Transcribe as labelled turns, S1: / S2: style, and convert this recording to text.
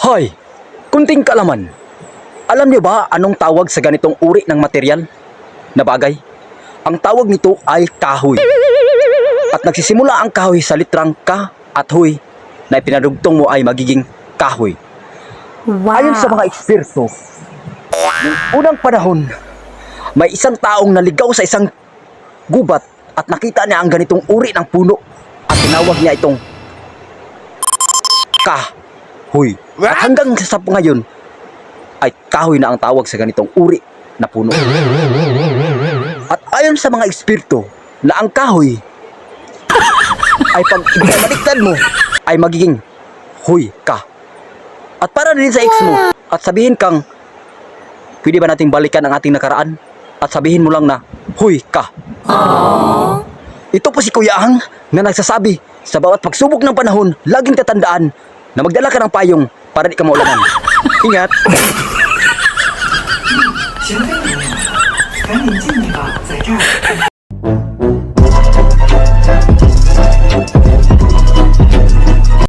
S1: Hoy, kunting kalaman. Alam niyo ba anong tawag sa ganitong uri ng material na bagay? Ang tawag nito ay kahoy. At nagsisimula ang kahoy sa litrang ka at huy na ipinadugtong mo ay magiging kahoy. Ayon sa mga eksperto, noong unang panahon, may isang taong naligaw sa isang gubat at nakita niya ang ganitong uri ng puno at tinawag niya itong kahoy. At hanggang sa ngayon ay kahoy na ang tawag sa ganitong uri na puno. At ayon sa mga eksperto na ang kahoy ay pag ibaliktad mo ay magiging huy ka. At para din sa ex mo at sabihin kang pwede ba nating balikan ang ating nakaraan at sabihin mo lang na huy ka. Ito po si Kuya Ang na nagsasabi sa bawat pagsubok ng panahon, laging tatandaan na magdala ka ng payong para di ka maulanan. Ingat!
S2: 学飞人员，赶紧进去吧，在这儿。